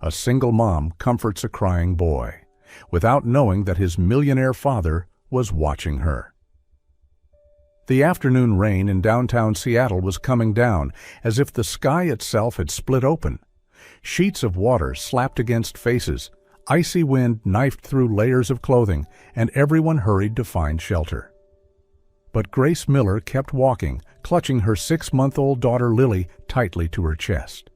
A single mom comforts a crying boy, without knowing that his millionaire father was watching her. The afternoon rain in downtown Seattle was coming down as if the sky itself had split open. Sheets of water slapped against faces, icy wind knifed through layers of clothing, and everyone hurried to find shelter. But Grace Miller kept walking, clutching her 6-month-old daughter Lily tightly to her chest.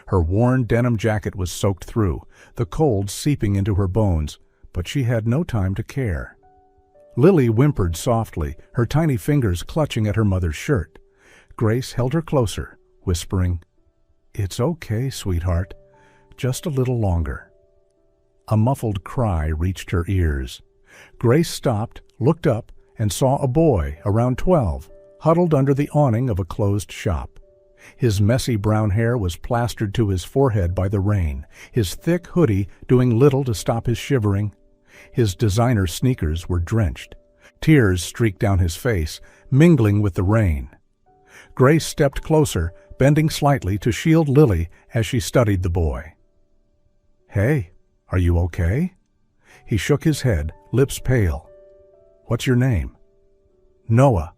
Her worn denim jacket was soaked through, the cold seeping into her bones, but she had no time to care. Lily whimpered softly, her tiny fingers clutching at her mother's shirt. Grace held her closer, whispering, "It's okay, sweetheart. Just a little longer." A muffled cry reached her ears. Grace stopped, looked up, and saw a boy around 12, huddled under the awning of a closed shop. His messy brown hair was plastered to his forehead by the rain, his thick hoodie doing little to stop his shivering. His designer sneakers were drenched. Tears streaked down his face, mingling with the rain. Grace stepped closer, bending slightly to shield Lily as she studied the boy. "Hey, are you okay?" He shook his head, lips pale. "What's your name?" "Noah."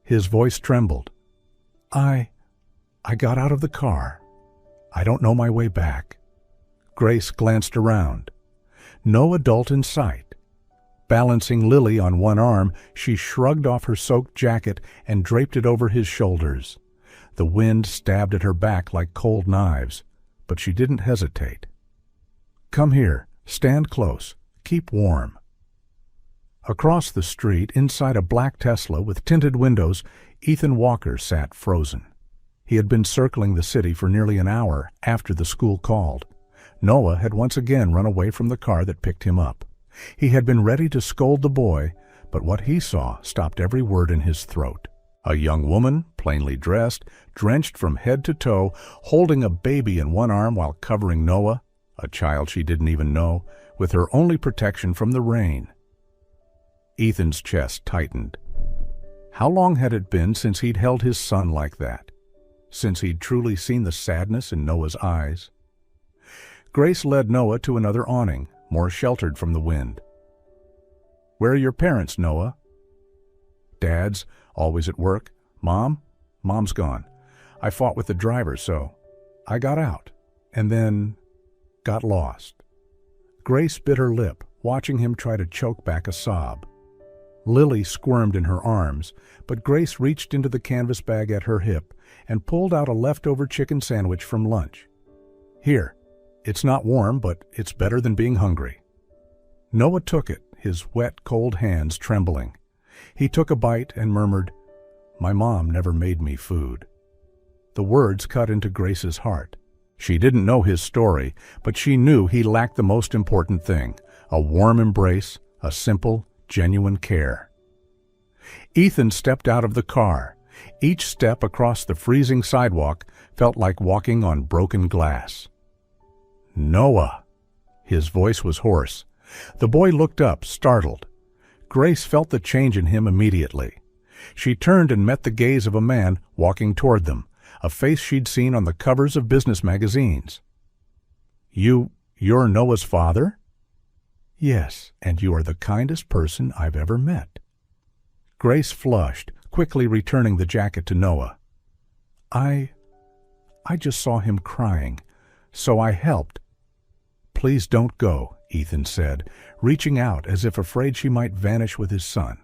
His voice trembled. I got out of the car. I don't know my way back." Grace glanced around. No adult in sight. Balancing Lily on one arm, she shrugged off her soaked jacket and draped it over his shoulders. The wind stabbed at her back like cold knives, but she didn't hesitate. "Come here, stand close, keep warm." Across the street, inside a black Tesla with tinted windows, Ethan Walker sat frozen. He had been circling the city for nearly an hour after the school called. Noah had once again run away from the car that picked him up. He had been ready to scold the boy, but what he saw stopped every word in his throat. A young woman, plainly dressed, drenched from head to toe, holding a baby in one arm while covering Noah, a child she didn't even know, with her only protection from the rain. Ethan's chest tightened. How long had it been since he'd held his son like that? Since he'd truly seen the sadness in Noah's eyes? Grace led Noah to another awning, more sheltered from the wind. "Where are your parents, Noah?" "Dad's always at work. Mom's gone. I fought with the driver, so I got out, and then got lost." Grace bit her lip, watching him try to choke back a sob. Lily squirmed in her arms, but Grace reached into the canvas bag at her hip and pulled out a leftover chicken sandwich from lunch. "Here. It's not warm, but it's better than being hungry." Noah took it, his wet, cold hands trembling. He took a bite and murmured, "My mom never made me food." The words cut into Grace's heart. She didn't know his story, but she knew he lacked the most important thing, a warm embrace, a simple, genuine care. Ethan stepped out of the car. Each step across the freezing sidewalk felt like walking on broken glass. "Noah!" His voice was hoarse. The boy looked up, startled. Grace felt the change in him immediately. She turned and met the gaze of a man walking toward them, a face she'd seen on the covers of business magazines. You're Noah's father?" "Yes, and you are the kindest person I've ever met." Grace flushed, quickly returning the jacket to Noah. I just saw him crying, so I helped." "Please don't go," Ethan said, reaching out as if afraid she might vanish with his son.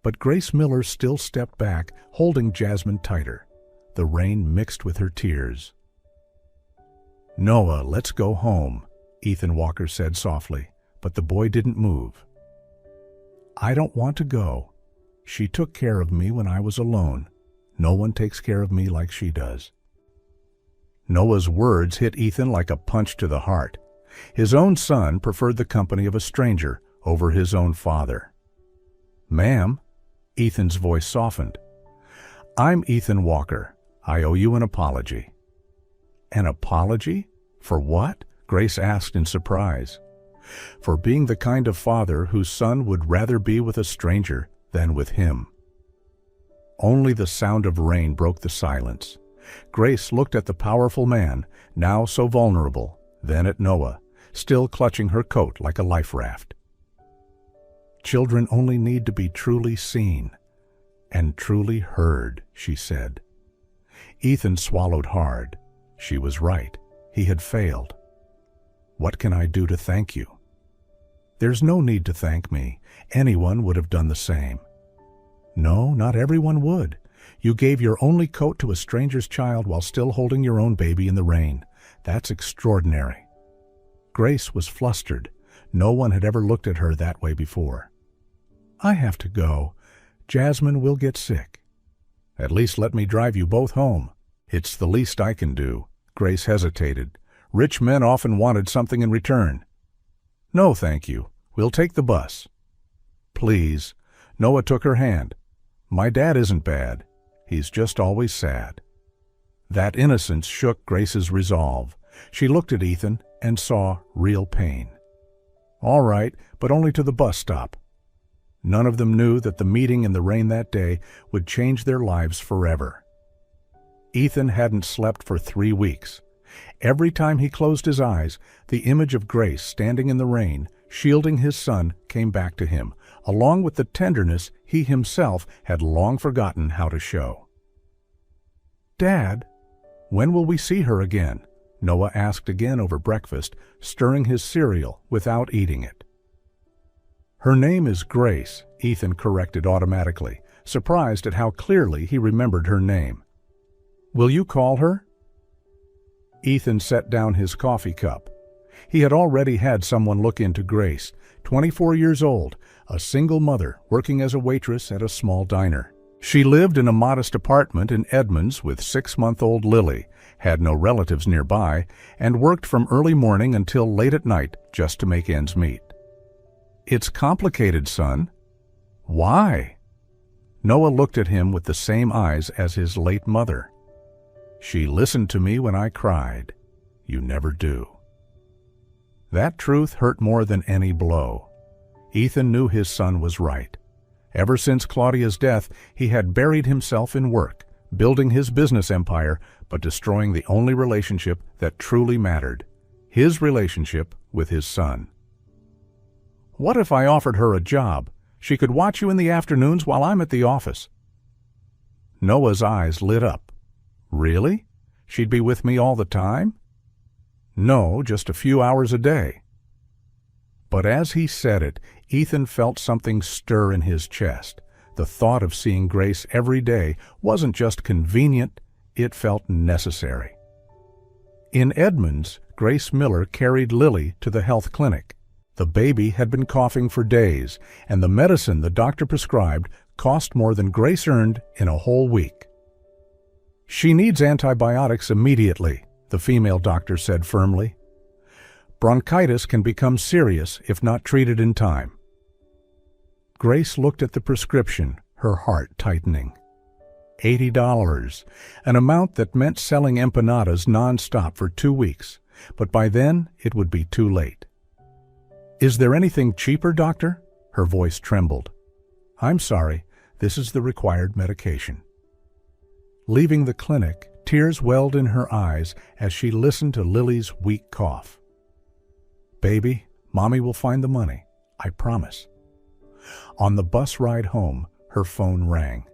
But Grace Miller still stepped back, holding Jasmine tighter. The rain mixed with her tears. "Noah, let's go home," Ethan Walker said softly, but the boy didn't move. "I don't want to go. She took care of me when I was alone. No one takes care of me like she does." Noah's words hit Ethan like a punch to the heart. His own son preferred the company of a stranger over his own father. "Ma'am," Ethan's voice softened. "I'm Ethan Walker. I owe you an apology." "An apology? For what?" Grace asked in surprise. "For being the kind of father whose son would rather be with a stranger than with him." Only the sound of rain broke the silence. Grace looked at the powerful man, now so vulnerable, then at Noah, still clutching her coat like a life raft. "Children only need to be truly seen and truly heard," she said. Ethan swallowed hard. She was right. He had failed. "What can I do to thank you?" "There's no need to thank me. Anyone would have done the same." "No, not everyone would. You gave your only coat to a stranger's child while still holding your own baby in the rain. That's extraordinary." Grace was flustered. No one had ever looked at her that way before. "I have to go. Jasmine will get sick." "At least let me drive you both home." "It's the least I can do." Grace hesitated. Rich men often wanted something in return. "No, thank you. We'll take the bus." "Please." Noah took her hand. "My dad isn't bad. He's just always sad." That innocence shook Grace's resolve. She looked at Ethan and saw real pain. "All right, but only to the bus stop." None of them knew that the meeting in the rain that day would change their lives forever. Ethan hadn't slept for 3 weeks. Every time he closed his eyes, the image of Grace standing in the rain, shielding his son, came back to him, along with the tenderness he himself had long forgotten how to show. "Dad, when will we see her again?" Noah asked again over breakfast, stirring his cereal without eating it. "Her name is Grace," Ethan corrected automatically, surprised at how clearly he remembered her name. "Will you call her?" Ethan set down his coffee cup. He had already had someone look into Grace, 24 years old, a single mother working as a waitress at a small diner. She lived in a modest apartment in Edmonds with 6-month-old Lily, had no relatives nearby, and worked from early morning until late at night just to make ends meet. "It's complicated, son." "Why?" Noah looked at him with the same eyes as his late mother. "She listened to me when I cried. You never do." That truth hurt more than any blow. Ethan knew his son was right. Ever since Claudia's death, he had buried himself in work, building his business empire, but destroying the only relationship that truly mattered, his relationship with his son. "What if I offered her a job? She could watch you in the afternoons while I'm at the office." Noah's eyes lit up. "Really? She'd be with me all the time?" "No, just a few hours a day." But as he said it, Ethan felt something stir in his chest. The thought of seeing Grace every day wasn't just convenient, it felt necessary. In Edmonds, Grace Miller carried Lily to the health clinic. The baby had been coughing for days, and the medicine the doctor prescribed cost more than Grace earned in a whole week. "She needs antibiotics immediately," the female doctor said firmly. "Bronchitis can become serious if not treated in time." Grace looked at the prescription, her heart tightening. $80, an amount that meant selling empanadas nonstop for 2 weeks, but by then it would be too late. "Is there anything cheaper, doctor?" Her voice trembled. "I'm sorry, this is the required medication." Leaving the clinic, tears welled in her eyes as she listened to Lily's weak cough. "Baby, Mommy will find the money, I promise." On the bus ride home, her phone rang.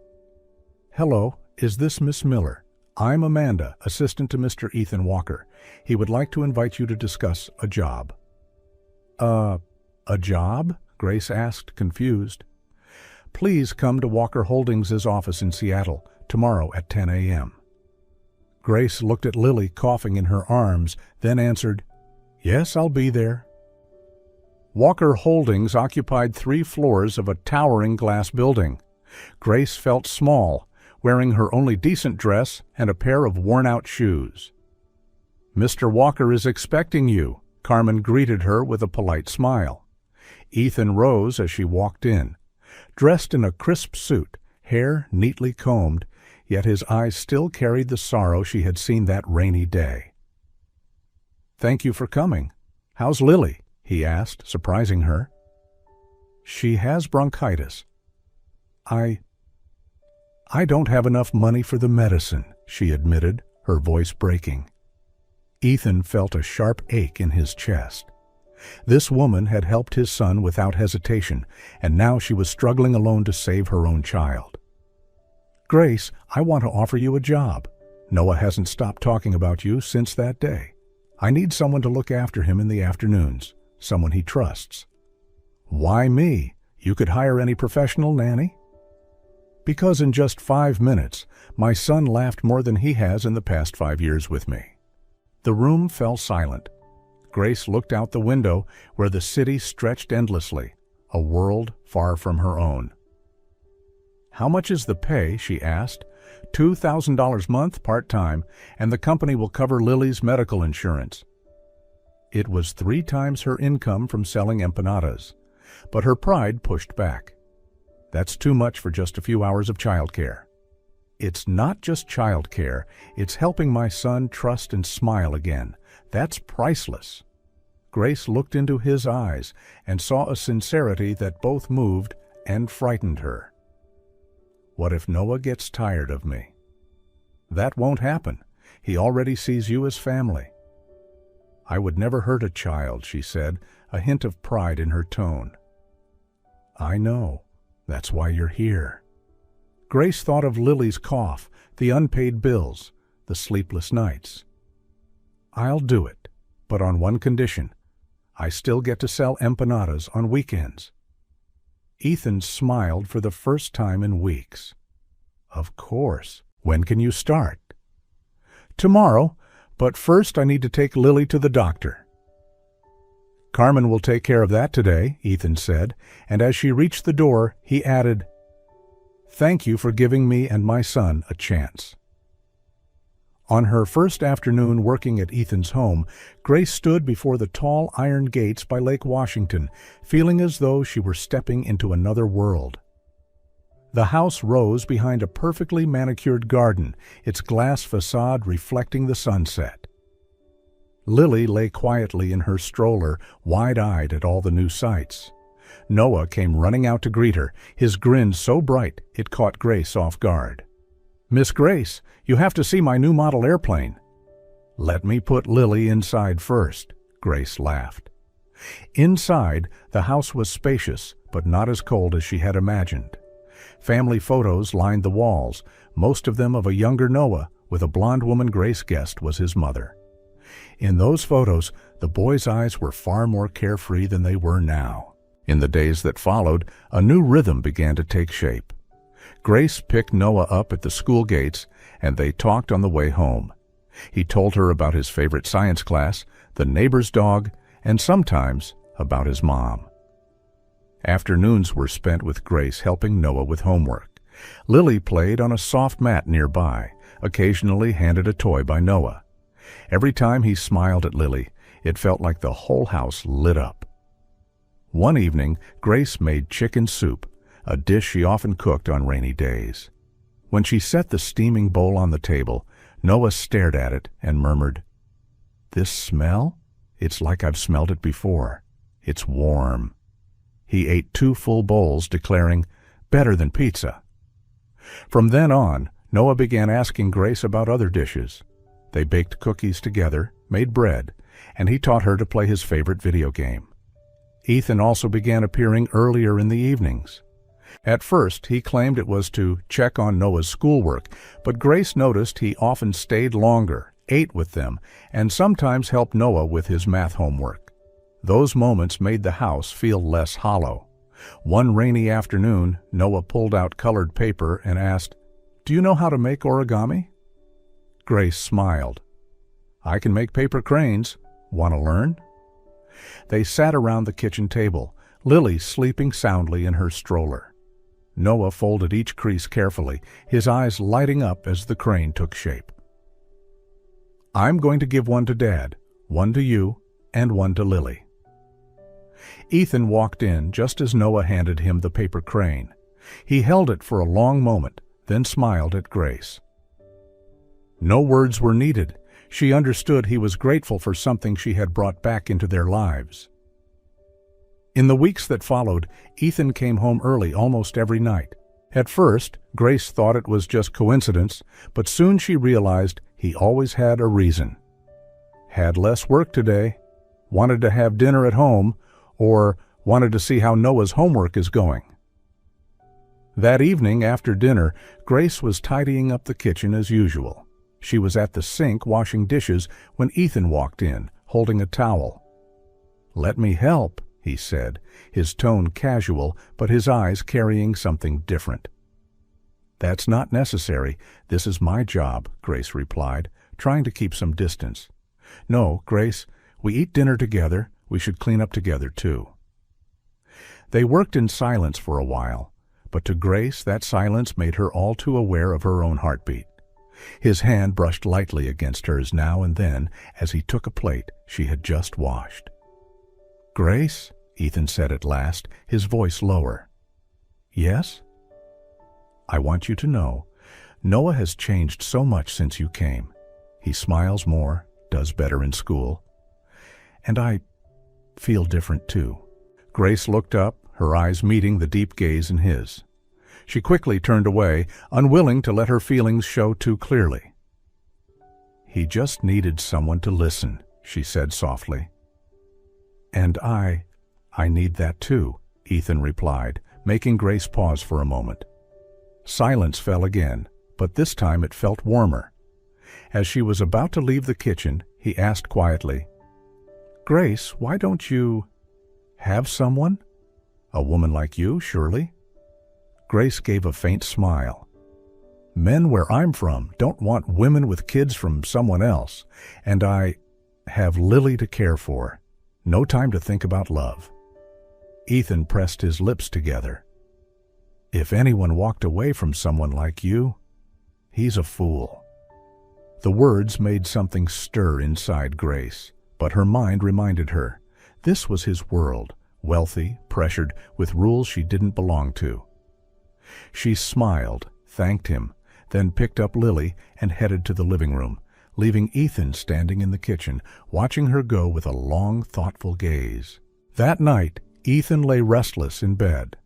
"Hello, is this Miss Miller? I'm Amanda, assistant to Mr. Ethan Walker. He would like to invite you to discuss a job." A job?" Grace asked, confused. "Please come to Walker Holdings' office in Seattle tomorrow at 10 a.m. Grace looked at Lily coughing in her arms, then answered, "Yes, I'll be there." Walker Holdings occupied 3 floors of a towering glass building. Grace felt small, wearing her only decent dress and a pair of worn-out shoes. "Mr. Walker is expecting you," Carmen greeted her with a polite smile. Ethan rose as she walked in. Dressed in a crisp suit, hair neatly combed, yet his eyes still carried the sorrow she had seen that rainy day. "Thank you for coming. How's Lily?" he asked, surprising her. "She has bronchitis. I don't have enough money for the medicine," she admitted, her voice breaking. Ethan felt a sharp ache in his chest. This woman had helped his son without hesitation, and now she was struggling alone to save her own child. "Grace, I want to offer you a job. Noah hasn't stopped talking about you since that day. I need someone to look after him in the afternoons, someone he trusts." "Why me? You could hire any professional nanny?" "Because in just 5 minutes, my son laughed more than he has in the past 5 years with me." The room fell silent. Grace looked out the window where the city stretched endlessly, a world far from her own. "How much is the pay?" she asked. $2,000 a month, part-time, and the company will cover Lily's medical insurance. It was 3 times her income from selling empanadas, but her pride pushed back. "That's too much for just a few hours of childcare." "It's not just childcare, it's helping my son trust and smile again. That's priceless." Grace looked into his eyes and saw a sincerity that both moved and frightened her. "What if Noah gets tired of me?" "That won't happen. He already sees you as family." "I would never hurt a child," she said, a hint of pride in her tone. "I know. That's why you're here." Grace thought of Lily's cough, the unpaid bills, the sleepless nights. "I'll do it, but on one condition. I still get to sell empanadas on weekends." Ethan smiled for the first time in weeks. "Of course. When can you start?" "Tomorrow, but first I need to take Lily to the doctor." "Carmen will take care of that today," Ethan said, and as she reached the door, he added, "Thank you for giving me and my son a chance." On her first afternoon working at Ethan's home, Grace stood before the tall iron gates by Lake Washington, feeling as though she were stepping into another world. The house rose behind a perfectly manicured garden, its glass facade reflecting the sunset. Lily lay quietly in her stroller, wide-eyed at all the new sights. Noah came running out to greet her, his grin so bright it caught Grace off guard. "Miss Grace, you have to see my new model airplane." "Let me put Lily inside first," Grace laughed. Inside, the house was spacious, but not as cold as she had imagined. Family photos lined the walls, most of them of a younger Noah, with a blonde woman Grace guessed was his mother. In those photos, the boy's eyes were far more carefree than they were now. In the days that followed, a new rhythm began to take shape. Grace picked Noah up at the school gates, and they talked on the way home. He told her about his favorite science class, the neighbor's dog, and sometimes about his mom. Afternoons were spent with Grace helping Noah with homework. Lily played on a soft mat nearby, occasionally handed a toy by Noah. Every time he smiled at Lily, it felt like the whole house lit up. One evening, Grace made chicken soup, a dish she often cooked on rainy days. When she set the steaming bowl on the table, Noah stared at it and murmured, "This smell? It's like I've smelled it before. It's warm." He ate 2 full bowls, declaring, "Better than pizza." From then on, Noah began asking Grace about other dishes. They baked cookies together, made bread, and he taught her to play his favorite video game. Ethan also began appearing earlier in the evenings. At first, he claimed it was to check on Noah's schoolwork, but Grace noticed he often stayed longer, ate with them, and sometimes helped Noah with his math homework. Those moments made the house feel less hollow. One rainy afternoon, Noah pulled out colored paper and asked, "Do you know how to make origami?" Grace smiled. "I can make paper cranes. Want to learn?" They sat around the kitchen table, Lily sleeping soundly in her stroller. Noah folded each crease carefully, his eyes lighting up as the crane took shape. "I'm going to give one to Dad, one to you, and one to Lily." Ethan walked in just as Noah handed him the paper crane. He held it for a long moment, then smiled at Grace. No words were needed. She understood he was grateful for something she had brought back into their lives. In the weeks that followed, Ethan came home early almost every night. At first, Grace thought it was just coincidence, but soon she realized he always had a reason. Had less work today. Wanted to have dinner at home, or wanted to see how Noah's homework is going. That evening after dinner, Grace was tidying up the kitchen as usual. She was at the sink washing dishes when Ethan walked in, holding a towel. "Let me help," he said, his tone casual, but his eyes carrying something different. "That's not necessary. This is my job," Grace replied, trying to keep some distance. "No, Grace, we eat dinner together. We should clean up together, too." They worked in silence for a while, but to Grace that silence made her all too aware of her own heartbeat. His hand brushed lightly against hers now and then as he took a plate she had just washed. "Grace," Ethan said at last, his voice lower. "Yes?" "I want you to know, Noah has changed so much since you came. He smiles more, does better in school. And I feel different too." Grace looked up, her eyes meeting the deep gaze in his. She quickly turned away, unwilling to let her feelings show too clearly. "He just needed someone to listen," she said softly. "And I need that too," Ethan replied, making Grace pause for a moment. Silence fell again, but this time it felt warmer. As she was about to leave the kitchen, he asked quietly, "Grace, why don't you have someone? A woman like you, surely?" Grace gave a faint smile. "Men where I'm from don't want women with kids from someone else, and I have Lily to care for. No time to think about love." Ethan pressed his lips together. "If anyone walked away from someone like you, he's a fool." The words made something stir inside Grace, but her mind reminded her, this was his world, wealthy, pressured, with rules she didn't belong to. She smiled, thanked him, then picked up Lily and headed to the living room, leaving Ethan standing in the kitchen, watching her go with a long, thoughtful gaze. That night, Ethan lay restless in bed.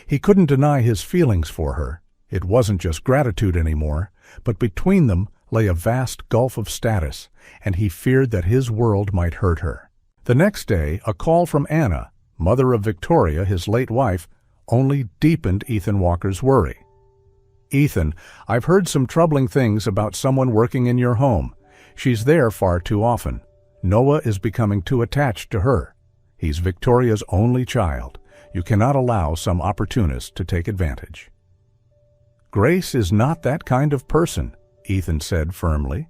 He couldn't deny his feelings for her. It wasn't just gratitude anymore, but between them lay a vast gulf of status, and he feared that his world might hurt her. The next day, a call from Anna, mother of Victoria, his late wife, only deepened Ethan Walker's worry. "Ethan, I've heard some troubling things about someone working in your home. She's there far too often. Noah is becoming too attached to her. He's Victoria's only child. You cannot allow some opportunist to take advantage." "Grace is not that kind of person," Ethan said firmly.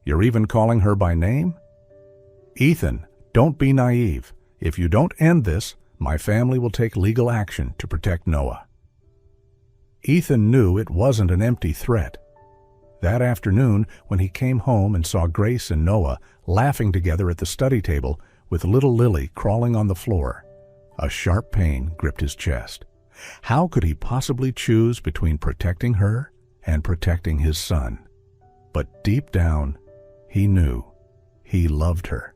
"You're even calling her by name?" "Ethan, don't be naive. If you don't end this, my family will take legal action to protect Noah." Ethan knew it wasn't an empty threat. That afternoon, when he came home and saw Grace and Noah laughing together at the study table with little Lily crawling on the floor, a sharp pain gripped his chest. How could he possibly choose between protecting her and protecting his son? But deep down, he knew he loved her.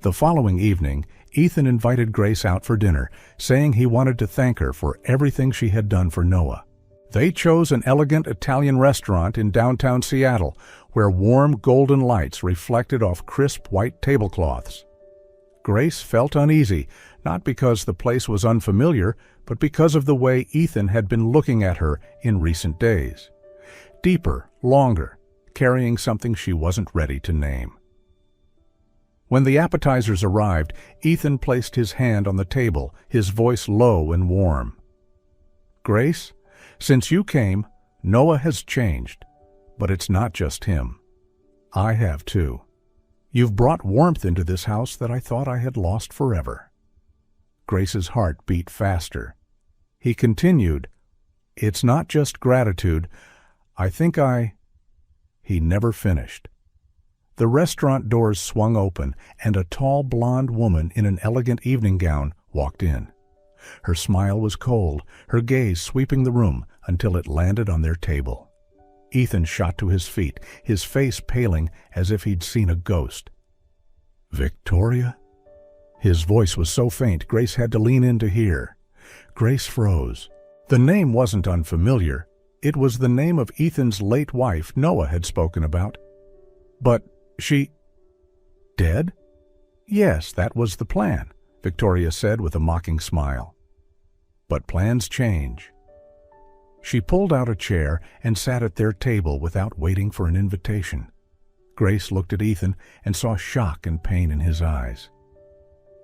The following evening, Ethan invited Grace out for dinner, saying he wanted to thank her for everything she had done for Noah. They chose an elegant Italian restaurant in downtown Seattle, where warm golden lights reflected off crisp white tablecloths. Grace felt uneasy, not because the place was unfamiliar, but because of the way Ethan had been looking at her in recent days. Deeper, longer, carrying something she wasn't ready to name. When the appetizers arrived, Ethan placed his hand on the table, his voice low and warm. "Grace, since you came, Noah has changed, but it's not just him. I have too. You've brought warmth into this house that I thought I had lost forever." Grace's heart beat faster. He continued, "It's not just gratitude. He never finished. The restaurant doors swung open, and a tall blonde woman in an elegant evening gown walked in. Her smile was cold, her gaze sweeping the room until it landed on their table. Ethan shot to his feet, his face paling as if he'd seen a ghost. "Victoria?" His voice was so faint Grace had to lean in to hear. Grace froze. The name wasn't unfamiliar. It was the name of Ethan's late wife Noah had spoken about. But Dead? Yes, that was the plan, Victoria said with a mocking smile. But plans change. She pulled out a chair and sat at their table without waiting for an invitation. Grace looked at Ethan and saw shock and pain in his eyes.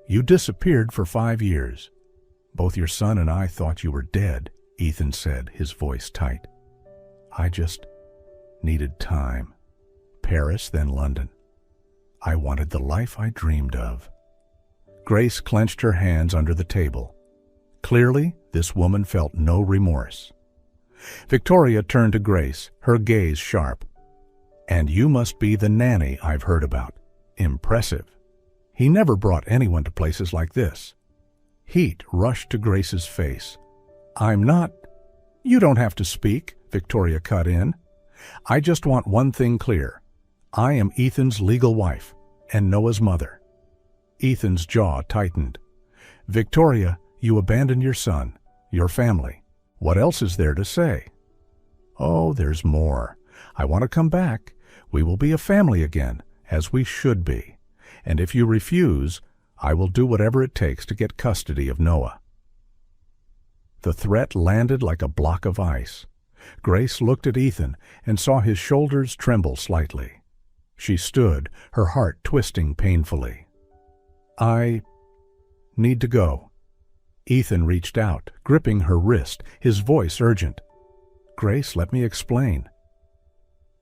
You disappeared for 5 years. Both your son and I thought you were dead, Ethan said, his voice tight. I just needed time. Paris, then London. I wanted the life I dreamed of. Grace clenched her hands under the table. Clearly, this woman felt no remorse. Victoria turned to Grace, her gaze sharp. And you must be the nanny I've heard about. Impressive. He never brought anyone to places like this. Heat rushed to Grace's face. I'm not... You don't have to speak, Victoria cut in. I just want one thing clear. I am Ethan's legal wife and Noah's mother. Ethan's jaw tightened. Victoria, you abandoned your son, your family. What else is there to say? Oh, there's more. I want to come back. We will be a family again, as we should be. And if you refuse, I will do whatever it takes to get custody of Noah. The threat landed like a block of ice. Grace looked at Ethan and saw his shoulders tremble slightly. She stood, her heart twisting painfully. I need to go. Ethan reached out, gripping her wrist, his voice urgent. Grace, let me explain.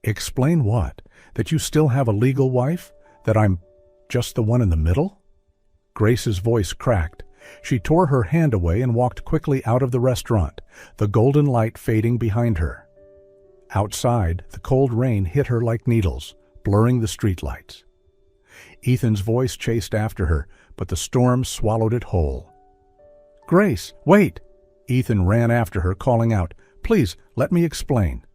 Explain what? That you still have a legal wife? That I'm just the one in the middle? Grace's voice cracked. She tore her hand away and walked quickly out of the restaurant, the golden light fading behind her. Outside, the cold rain hit her like needles, blurring the streetlights. Ethan's voice chased after her, but the storm swallowed it whole. Grace, wait! Ethan ran after her, calling out, Please, let me explain.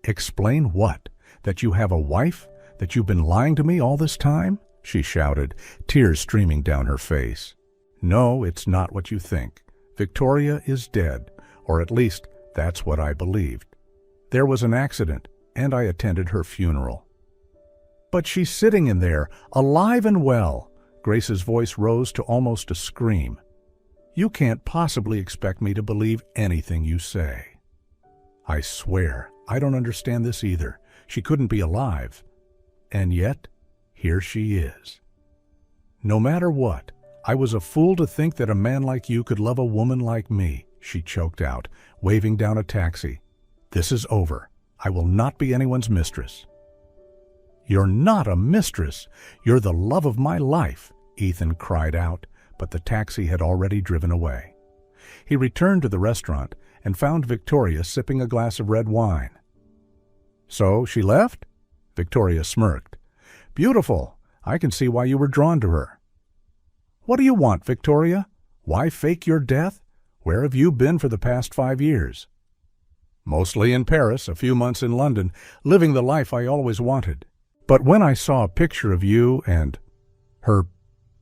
Explain what? That you have a wife? That you've been lying to me all this time? She shouted, tears streaming down her face. No, it's not what you think. Victoria is dead, or at least that's what I believed. There was an accident, and I attended her funeral. But she's sitting in there, alive and well. Grace's voice rose to almost a scream. You can't possibly expect me to believe anything you say. I swear, I don't understand this either. She couldn't be alive. And yet, here she is. No matter what, I was a fool to think that a man like you could love a woman like me, she choked out, waving down a taxi. This is over. I will not be anyone's mistress. You're not a mistress. You're the love of my life, Ethan cried out, but the taxi had already driven away. He returned to the restaurant and found Victoria sipping a glass of red wine. So she left? Victoria smirked. Beautiful. I can see why you were drawn to her. What do you want, Victoria? Why fake your death? Where have you been for the past 5 years? Mostly in Paris, a few months in London, living the life I always wanted. But when I saw a picture of you and her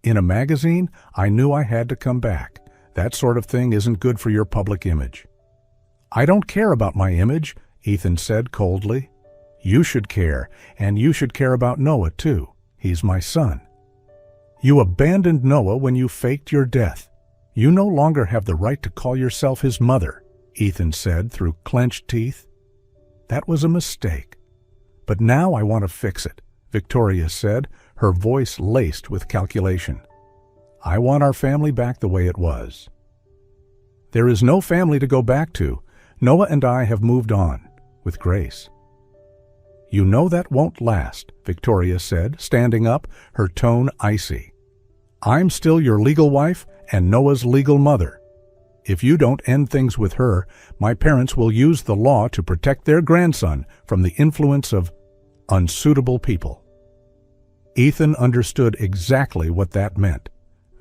in a magazine, I knew I had to come back. That sort of thing isn't good for your public image. I don't care about my image, Ethan said coldly. You should care, and you should care about Noah too. He's my son. You abandoned Noah when you faked your death. You no longer have the right to call yourself his mother, Ethan said through clenched teeth. That was a mistake. But now I want to fix it, Victoria said, her voice laced with calculation. I want our family back the way it was. There is no family to go back to. Noah and I have moved on, with Grace. You know that won't last, Victoria said, standing up, her tone icy. I'm still your legal wife and Noah's legal mother. If you don't end things with her, my parents will use the law to protect their grandson from the influence of unsuitable people. Ethan understood exactly what that meant.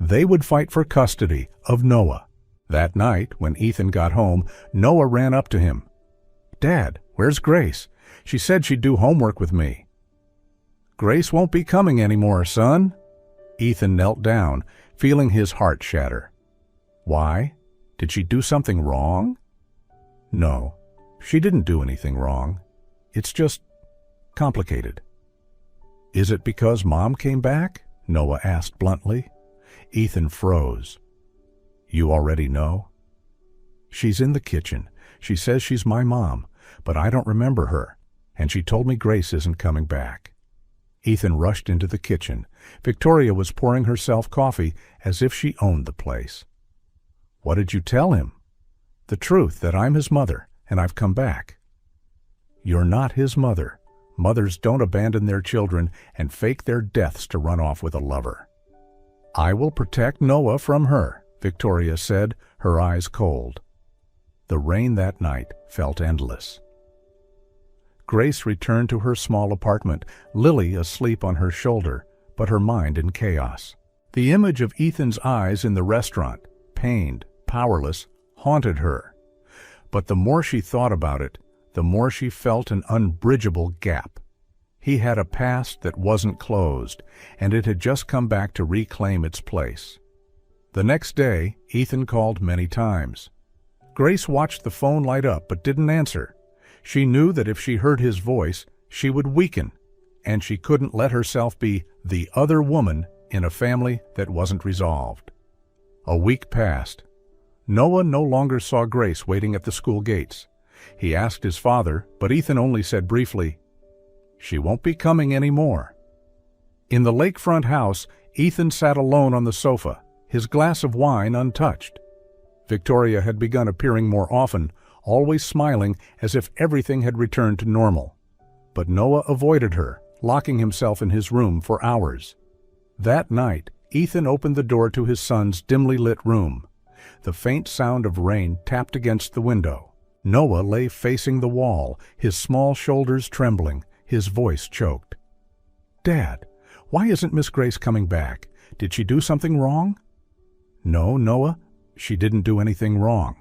They would fight for custody of Noah. That night, when Ethan got home, Noah ran up to him. Dad, where's Grace? She said she'd do homework with me. Grace won't be coming anymore, son. Ethan knelt down, feeling his heart shatter. Why? Did she do something wrong? No, she didn't do anything wrong. It's just complicated. Is it because Mom came back? Noah asked bluntly. Ethan froze. You already know? She's in the kitchen. She says she's my mom, but I don't remember her, and she told me Grace isn't coming back. Ethan rushed into the kitchen. Victoria was pouring herself coffee as if she owned the place. What did you tell him? The truth, that I'm his mother, and I've come back. You're not his mother. Mothers don't abandon their children and fake their deaths to run off with a lover. I will protect Noah from her, Victoria said, her eyes cold. The rain that night felt endless. Grace returned to her small apartment, Lily asleep on her shoulder, but her mind in chaos. The image of Ethan's eyes in the restaurant, pained, powerless, haunted her. But the more she thought about it, the more she felt an unbridgeable gap. He had a past that wasn't closed, and it had just come back to reclaim its place. The next day, Ethan called many times. Grace watched the phone light up but didn't answer. She knew that if she heard his voice, she would weaken, and she couldn't let herself be the other woman in a family that wasn't resolved. A week passed. Noah no longer saw Grace waiting at the school gates. He asked his father, but Ethan only said briefly, "She won't be coming anymore." In the lakefront house, Ethan sat alone on the sofa, his glass of wine untouched. Victoria had begun appearing more often, always smiling as if everything had returned to normal. But Noah avoided her, locking himself in his room for hours. That night, Ethan opened the door to his son's dimly lit room. The faint sound of rain tapped against the window. Noah lay facing the wall, his small shoulders trembling, his voice choked. "Dad, why isn't Miss Grace coming back? Did she do something wrong?" "No, Noah, she didn't do anything wrong."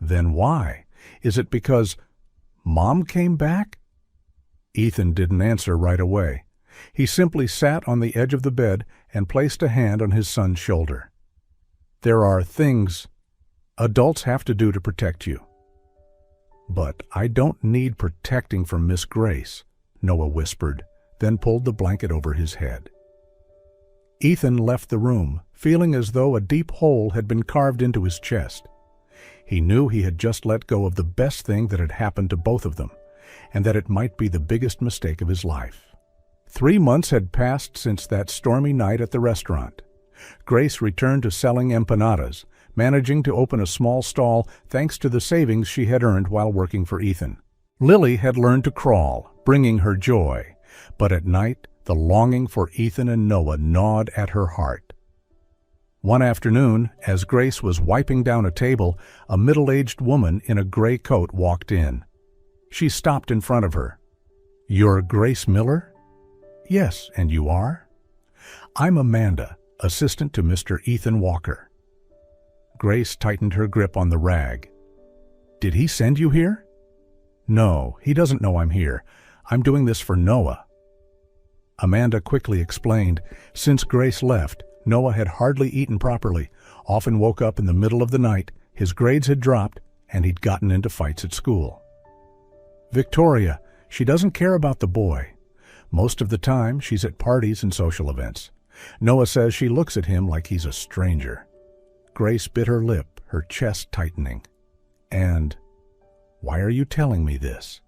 "Then why? Is it because Mom came back?" Ethan didn't answer right away. He simply sat on the edge of the bed and placed a hand on his son's shoulder. "There are things adults have to do to protect you." "But I don't need protecting from Miss Grace," Noah whispered, then pulled the blanket over his head. Ethan left the room, feeling as though a deep hole had been carved into his chest. He knew he had just let go of the best thing that had happened to both of them, and that it might be the biggest mistake of his life. 3 months had passed since that stormy night at the restaurant. Grace returned to selling empanadas, managing to open a small stall thanks to the savings she had earned while working for Ethan. Lily had learned to crawl, bringing her joy, but at night the longing for Ethan and Noah gnawed at her heart. One afternoon, as Grace was wiping down a table, a middle-aged woman in a gray coat walked in. She stopped in front of her. "You're Grace Miller?" "Yes, and you are?" "I'm Amanda, assistant to Mr. Ethan Walker." Grace tightened her grip on the rag. "Did he send you here?" "No, he doesn't know I'm here. I'm doing this for Noah." Amanda quickly explained. Since Grace left, Noah had hardly eaten properly, often woke up in the middle of the night, his grades had dropped, and he'd gotten into fights at school. "Victoria, she doesn't care about the boy. Most of the time, she's at parties and social events. Noah says she looks at him like he's a stranger." Grace bit her lip, her chest tightening. "And why are you telling me this?"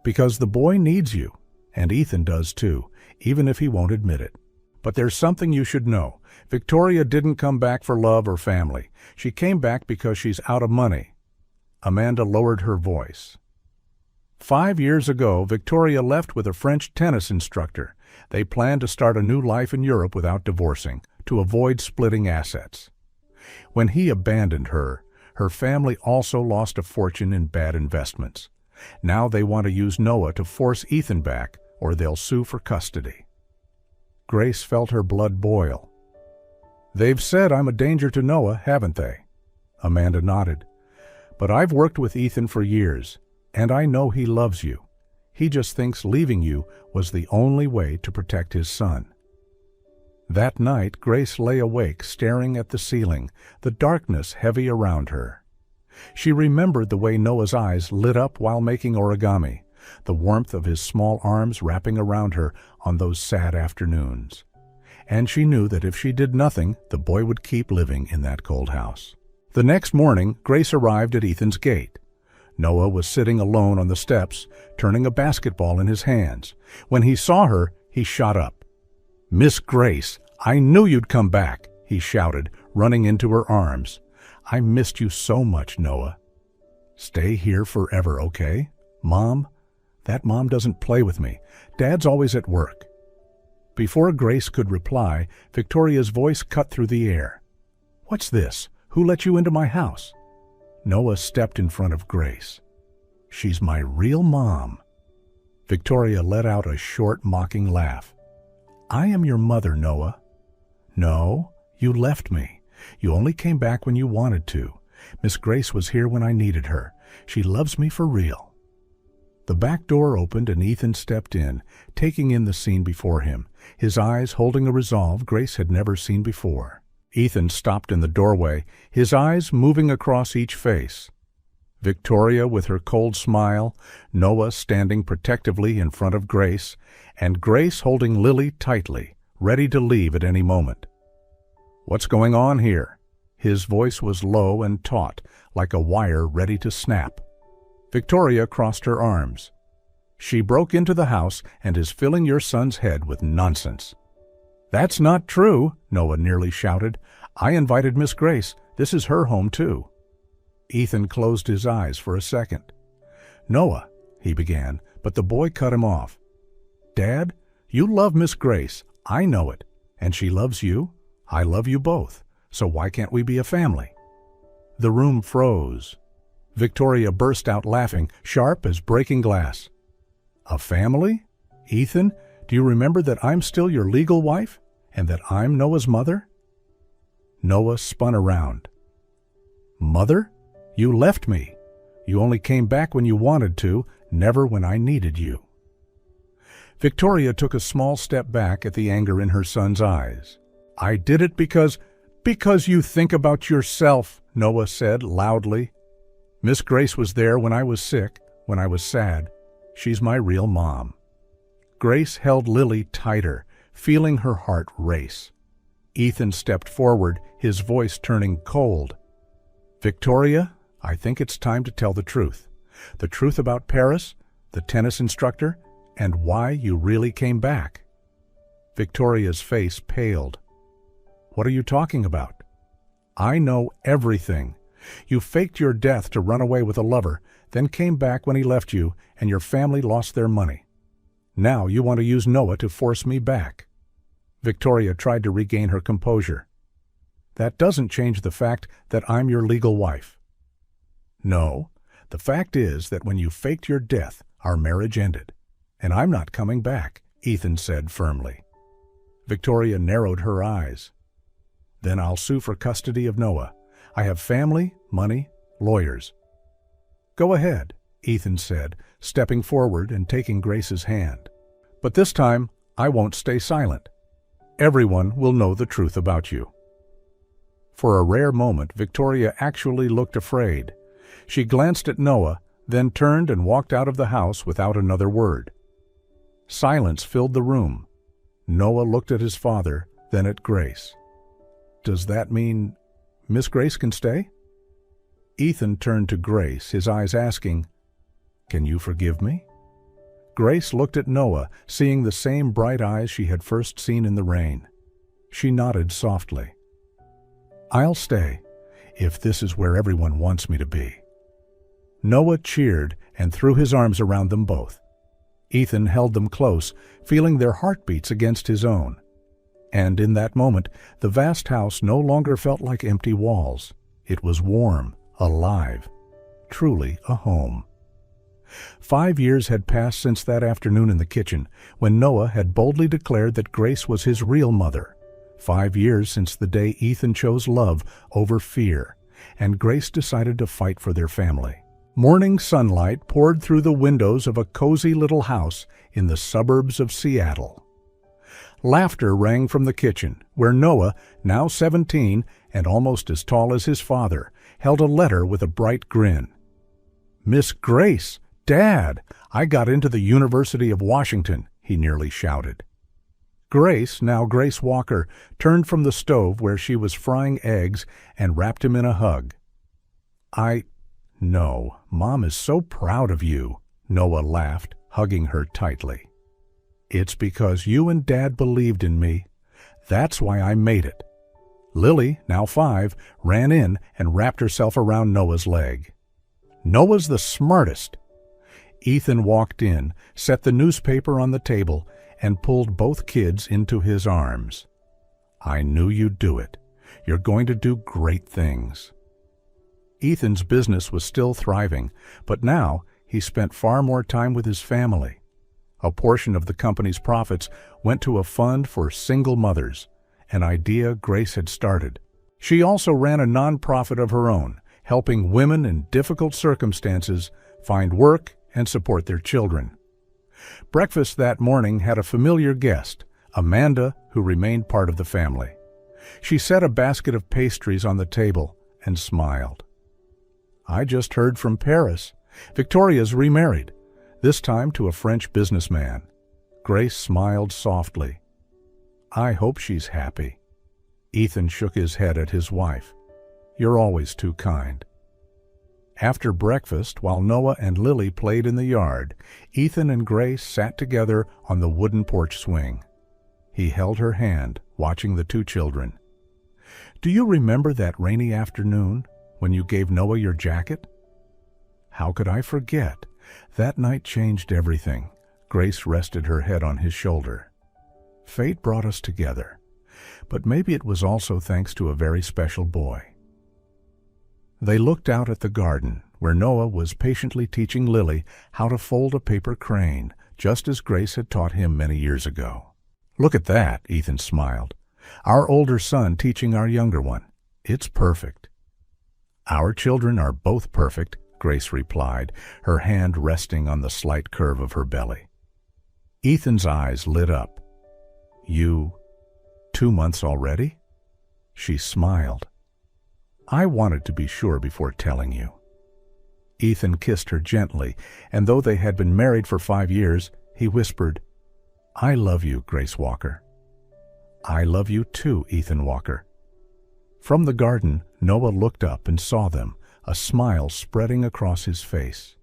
"Because the boy needs you, and Ethan does too, even if he won't admit it. But there's something you should know. Victoria didn't come back for love or family. She came back because she's out of money." Amanda lowered her voice. 5 years ago, Victoria left with a French tennis instructor. They planned to start a new life in Europe without divorcing, to avoid splitting assets. When he abandoned her, her family also lost a fortune in bad investments. Now they want to use Noah to force Ethan back, or they'll sue for custody. Grace felt her blood boil. "They've said I'm a danger to Noah, haven't they?" Amanda nodded. "But I've worked with Ethan for years, and I know he loves you. He just thinks leaving you was the only way to protect his son." That night, Grace lay awake, staring at the ceiling, the darkness heavy around her. She remembered the way Noah's eyes lit up while making origami, the warmth of his small arms wrapping around her on those sad afternoons. And she knew that if she did nothing, the boy would keep living in that cold house. The next morning, Grace arrived at Ethan's gate. Noah was sitting alone on the steps, turning a basketball in his hands. When he saw her, he shot up. "Miss Grace, I knew you'd come back," he shouted, running into her arms. "I missed you so much, Noah. Stay here forever, okay? Mom? That mom doesn't play with me. Dad's always at work." Before Grace could reply, Victoria's voice cut through the air. "What's this? Who let you into my house?" Noah stepped in front of Grace. "She's my real mom." Victoria let out a short, mocking laugh. "I am your mother, Noah." "No, you left me. You only came back when you wanted to. Miss Grace was here when I needed her. She loves me for real." The back door opened and Ethan stepped in, taking in the scene before him, his eyes holding a resolve Grace had never seen before. Ethan stopped in the doorway, his eyes moving across each face. Victoria with her cold smile, Noah standing protectively in front of Grace, and Grace holding Lily tightly, ready to leave at any moment. "What's going on here?" His voice was low and taut, like a wire ready to snap. Victoria crossed her arms. "She broke into the house and is filling your son's head with nonsense." "That's not true," Noah nearly shouted. "I invited Miss Grace. This is her home, too." Ethan closed his eyes for a second. "Noah," he began, but the boy cut him off. "Dad, you love Miss Grace. I know it. And she loves you. I love you both. So why can't we be a family?" The room froze. Victoria burst out laughing, sharp as breaking glass. "A family? Ethan, do you remember that I'm still your legal wife, and that I'm Noah's mother?" Noah spun around. "Mother? You left me. You only came back when you wanted to, never when I needed you." Victoria took a small step back at the anger in her son's eyes. "I did it because you think about yourself," Noah said loudly. "Miss Grace was there when I was sick, when I was sad. She's my real mom." Grace held Lily tighter, feeling her heart race. Ethan stepped forward, his voice turning cold. "Victoria, I think it's time to tell the truth. The truth about Paris, the tennis instructor, and why you really came back." Victoria's face paled. "What are you talking about?" "I know everything. You faked your death to run away with a lover, then came back when he left you, and your family lost their money. Now you want to use Noah to force me back." Victoria tried to regain her composure. "That doesn't change the fact that I'm your legal wife." "No, the fact is that when you faked your death, our marriage ended. And I'm not coming back," Ethan said firmly. Victoria narrowed her eyes. "Then I'll sue for custody of Noah. I have family, money, lawyers." "Go ahead," Ethan said, stepping forward and taking Grace's hand. "But this time, I won't stay silent. Everyone will know the truth about you." For a rare moment, Victoria actually looked afraid. She glanced at Noah, then turned and walked out of the house without another word. Silence filled the room. Noah looked at his father, then at Grace. "Does that mean Miss Grace can stay?" Ethan turned to Grace, his eyes asking, "Can you forgive me?" Grace looked at Noah, seeing the same bright eyes she had first seen in the rain. She nodded softly. "I'll stay, if this is where everyone wants me to be." Noah cheered and threw his arms around them both. Ethan held them close, feeling their heartbeats against his own. And in that moment, the vast house no longer felt like empty walls. It was warm, alive, truly a home. 5 years had passed since that afternoon in the kitchen, when Noah had boldly declared that Grace was his real mother. 5 years since the day Ethan chose love over fear, and Grace decided to fight for their family. Morning sunlight poured through the windows of a cozy little house in the suburbs of Seattle. Laughter rang from the kitchen, where Noah, now 17 and almost as tall as his father, held a letter with a bright grin. "Miss Grace, "Dad, I got into the University of Washington," he nearly shouted. Grace, now Grace Walker, turned from the stove where she was frying eggs and wrapped him in a hug. "No, Mom is so proud of you," Noah laughed, hugging her tightly. "It's because you and Dad believed in me. That's why I made it." Lily, now 5, ran in and wrapped herself around Noah's leg. "Noah's the smartest." Ethan walked in, set the newspaper on the table, and pulled both kids into his arms. "I knew you'd do it. You're going to do great things." Ethan's business was still thriving, but now he spent far more time with his family. A portion of the company's profits went to a fund for single mothers, an idea Grace had started. She also ran a nonprofit of her own, helping women in difficult circumstances find work and support their children. Breakfast that morning had a familiar guest, Amanda, who remained part of the family. She set a basket of pastries on the table and smiled. "I just heard from Paris. Victoria's remarried, this time to a French businessman." Grace smiled softly. "I hope she's happy." Ethan shook his head at his wife. "You're always too kind." After breakfast, while Noah and Lily played in the yard, Ethan and Grace sat together on the wooden porch swing. He held her hand, watching the two children. "Do you remember that rainy afternoon when you gave Noah your jacket?" "How could I forget? That night changed everything." Grace rested her head on his shoulder. "Fate brought us together, but maybe it was also thanks to a very special boy." They looked out at the garden, where Noah was patiently teaching Lily how to fold a paper crane, just as Grace had taught him many years ago. "Look at that," Ethan smiled. "Our older son teaching our younger one. It's perfect." "Our children are both perfect," Grace replied, her hand resting on the slight curve of her belly. Ethan's eyes lit up. "You, 2 months already?" She smiled. "I wanted to be sure before telling you." Ethan kissed her gently, and though they had been married for 5 years, he whispered, "I love you, Grace Walker." "I love you too, Ethan Walker." From the garden, Noah looked up and saw them, a smile spreading across his face.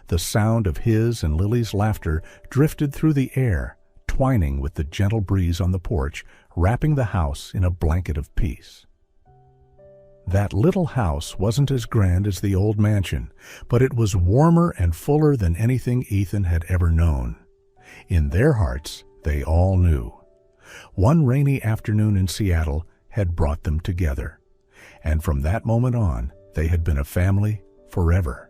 The sound of his and Lily's laughter drifted through the air, twining with the gentle breeze on the porch, wrapping the house in a blanket of peace. That little house wasn't as grand as the old mansion, but it was warmer and fuller than anything Ethan had ever known. In their hearts, they all knew. One rainy afternoon in Seattle had brought them together, and from that moment on, they had been a family forever.